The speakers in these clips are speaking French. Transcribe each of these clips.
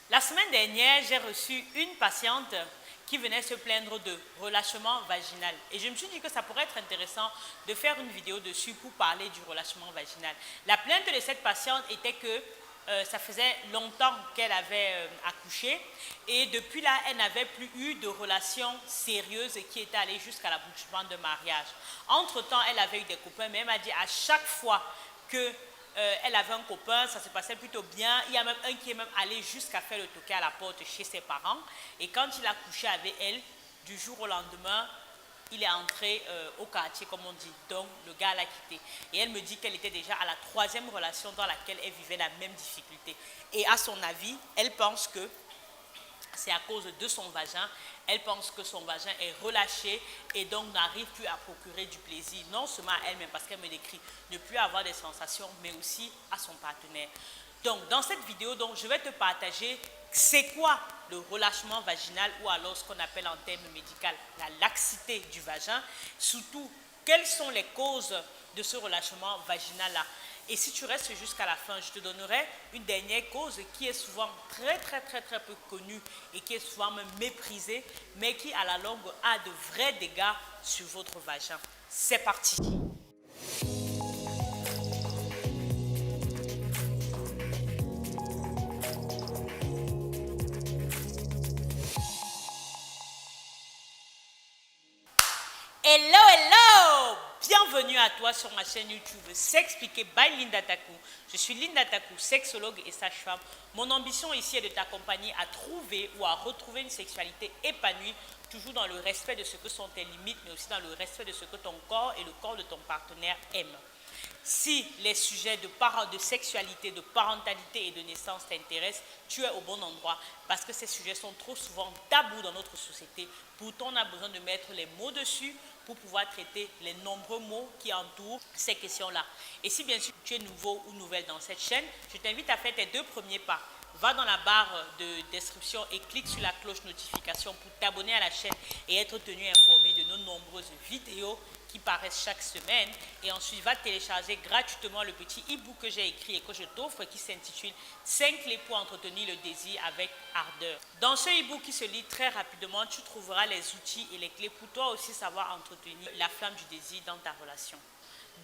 La semaine dernière, j'ai reçu une patiente qui venait se plaindre de relâchement vaginal. Et je me suis dit que ça pourrait être intéressant de faire une vidéo dessus pour parler du relâchement vaginal. La plainte de cette patiente était que ça faisait longtemps qu'elle avait accouché et depuis là, elle n'avait plus eu de relation sérieuse qui était allée jusqu'à l'aboutissement de mariage. Entre-temps, elle avait eu des copains, mais elle m'a dit à chaque fois que elle avait un copain, ça se passait plutôt bien. Il y a même un qui est même allé jusqu'à faire le toquer à la porte chez ses parents. Et quand il a couché avec elle, du jour au lendemain, il est entré au quartier, comme on dit. Donc, le gars l'a quitté. Et elle me dit qu'elle était déjà à la troisième relation dans laquelle elle vivait la même difficulté. Et à son avis, elle pense que c'est à cause de son vagin. Elle pense que son vagin est relâché et donc n'arrive plus à procurer du plaisir, non seulement à elle-même, parce qu'elle me décrit ne plus avoir des sensations, mais aussi à son partenaire. Donc, dans cette vidéo, donc, je vais te partager c'est quoi le relâchement vaginal ou alors ce qu'on appelle en termes médicaux la laxité du vagin. Surtout, quelles sont les causes de ce relâchement vaginal-là. Et si tu restes jusqu'à la fin, je te donnerai une dernière cause qui est souvent très peu connue et qui est souvent même méprisée, mais qui à la longue a de vrais dégâts sur votre vagin. C'est parti. Hello, hello! Bienvenue à toi sur ma chaîne YouTube S'expliquer by Linda Taku. Je suis Linda Taku, sexologue et sage-femme. Mon ambition ici est de t'accompagner à trouver ou à retrouver une sexualité épanouie, toujours dans le respect de ce que sont tes limites, mais aussi dans le respect de ce que ton corps et le corps de ton partenaire aiment. Si les sujets de sexualité, de parentalité et de naissance t'intéressent, tu es au bon endroit parce que ces sujets sont trop souvent tabous dans notre société. Pourtant, on a besoin de mettre les mots dessus pour pouvoir traiter les nombreux mots qui entourent ces questions-là. Et si bien sûr tu es nouveau ou nouvelle dans cette chaîne, je t'invite à faire tes deux premiers pas. Va dans la barre de description et clique sur la cloche notification pour t'abonner à la chaîne et être tenu informé de nos nombreuses vidéos qui paraissent chaque semaine. Et ensuite, va télécharger gratuitement le petit e-book que j'ai écrit et que je t'offre qui s'intitule 5 clés pour entretenir le désir avec ardeur. Dans ce e-book qui se lit très rapidement, tu trouveras les outils et les clés pour toi aussi savoir entretenir la flamme du désir dans ta relation.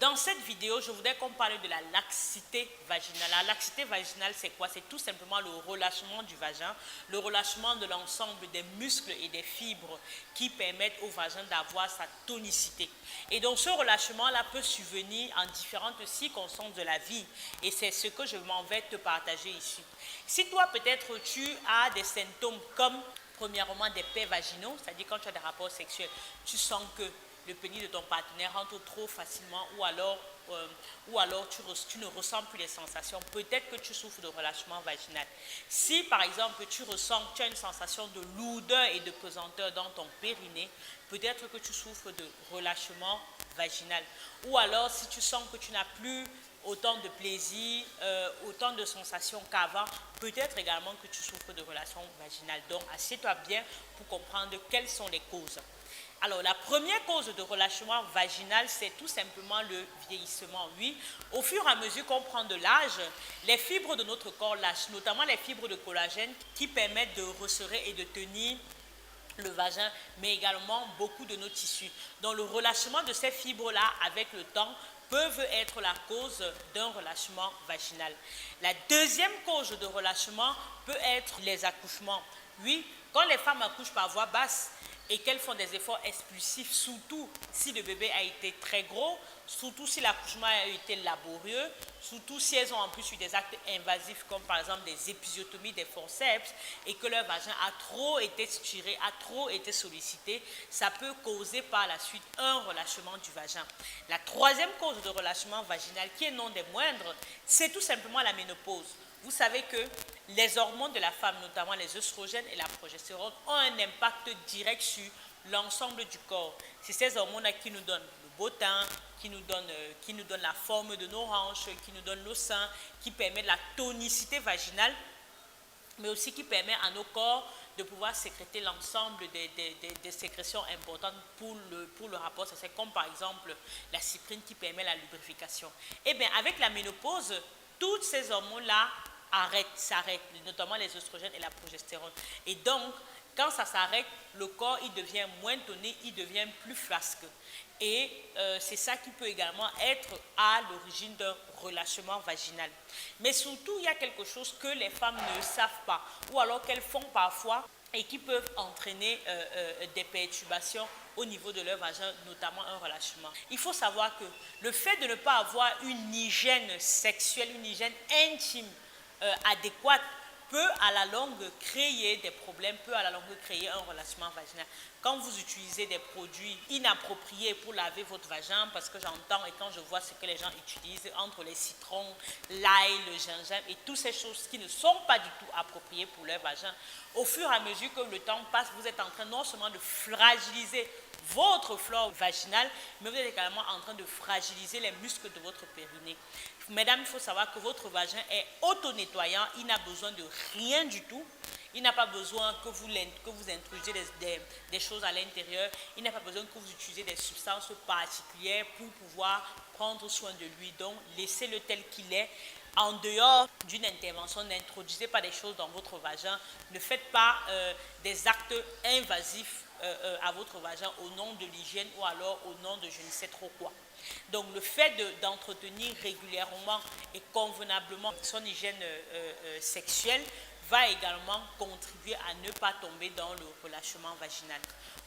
Dans cette vidéo, je voudrais qu'on parle de la laxité vaginale. La laxité vaginale, c'est quoi? C'est tout simplement le relâchement du vagin, le relâchement de l'ensemble des muscles et des fibres qui permettent au vagin d'avoir sa tonicité. Et donc, ce relâchement-là peut survenir en différentes circonstances de la vie. Et c'est ce que je m'en vais te partager ici. Si toi, peut-être, tu as des symptômes comme, premièrement, des plaies vaginaux, c'est-à-dire quand tu as des rapports sexuels, tu sens que le pénis de ton partenaire rentre trop facilement ou alors tu ne ressens plus les sensations. Peut-être que tu souffres de relâchement vaginal. Si par exemple tu as une sensation de lourdeur et de pesanteur dans ton périnée, peut-être que tu souffres de relâchement vaginal. Ou alors si tu sens que tu n'as plus autant de plaisir, autant de sensations qu'avant, peut-être également que tu souffres de relâchement vaginal. Donc assieds-toi bien pour comprendre quelles sont les causes. Alors, la première cause de relâchement vaginal, c'est tout simplement le vieillissement. Oui, au fur et à mesure qu'on prend de l'âge, les fibres de notre corps lâchent, notamment les fibres de collagène qui permettent de resserrer et de tenir le vagin, mais également beaucoup de nos tissus. Donc, le relâchement de ces fibres-là, avec le temps, peuvent être la cause d'un relâchement vaginal. La deuxième cause de relâchement peut être les accouchements. Oui, quand les femmes accouchent par voie basse, et qu'elles font des efforts expulsifs, surtout si le bébé a été très gros, surtout si l'accouchement a été laborieux, surtout si elles ont en plus eu des actes invasifs comme par exemple des épisiotomies, des forceps, et que leur vagin a trop été stiré, a trop été sollicité, ça peut causer par la suite un relâchement du vagin. La troisième cause de relâchement vaginal, qui est non des moindres, c'est tout simplement la ménopause. Vous savez que les hormones de la femme, notamment les œstrogènes et la progestérone, ont un impact direct sur l'ensemble du corps. C'est ces hormones-là qui nous donnent le beau teint, qui nous donnent la forme de nos hanches, qui nous donnent nos seins, qui permettent la tonicité vaginale, mais aussi qui permet à nos corps de pouvoir sécréter l'ensemble des sécrétions importantes pour le rapport sexuel, comme par exemple la cyprine qui permet la lubrification. Eh bien, avec la ménopause, toutes ces hormones-là s'arrête, notamment les oestrogènes et la progestérone. Et donc, quand ça s'arrête, le corps il devient moins toné, il devient plus flasque. Et c'est ça qui peut également être à l'origine d'un relâchement vaginal. Mais surtout, il y a quelque chose que les femmes ne savent pas, ou alors qu'elles font parfois et qui peuvent entraîner des perturbations au niveau de leur vagin, notamment un relâchement. Il faut savoir que le fait de ne pas avoir une hygiène sexuelle, une hygiène intime adéquate, peut à la longue créer des problèmes, peut à la longue créer un relâchement vaginal. Quand vous utilisez des produits inappropriés pour laver votre vagin, parce que j'entends et quand je vois ce que les gens utilisent entre les citrons, l'ail, le gingembre et toutes ces choses qui ne sont pas du tout appropriées pour leur vagin, au fur et à mesure que le temps passe, vous êtes en train non seulement de fragiliser votre flore vaginale, mais vous êtes également en train de fragiliser les muscles de votre périnée. Mesdames, il faut savoir que votre vagin est auto-nettoyant, il n'a besoin de rien du tout. Il n'a pas besoin que vous intrusiez des choses à l'intérieur. Il n'a pas besoin que vous utilisez des substances particulières pour pouvoir prendre soin de lui. Donc, laissez-le tel qu'il est. En dehors d'une intervention, n'introduisez pas des choses dans votre vagin. Ne faites pas des actes invasifs à votre vagin au nom de l'hygiène ou alors au nom de je ne sais trop quoi. Donc le fait d'entretenir régulièrement et convenablement son hygiène sexuelle va également contribuer à ne pas tomber dans le relâchement vaginal.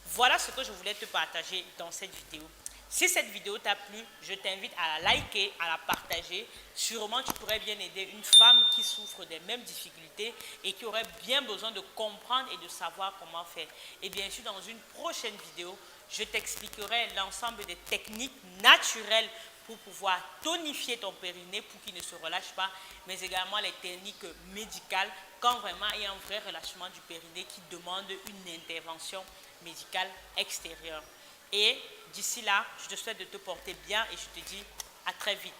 Voilà ce que je voulais te partager dans cette vidéo. Si cette vidéo t'a plu, je t'invite à la liker, à la partager. Sûrement, tu pourrais bien aider une femme qui souffre des mêmes difficultés et qui aurait bien besoin de comprendre et de savoir comment faire. Et bien sûr, dans une prochaine vidéo, je t'expliquerai l'ensemble des techniques naturelles pour pouvoir tonifier ton périnée pour qu'il ne se relâche pas, mais également les techniques médicales quand vraiment il y a un vrai relâchement du périnée qui demande une intervention médicale extérieure. Et d'ici là, je te souhaite de te porter bien et je te dis à très vite.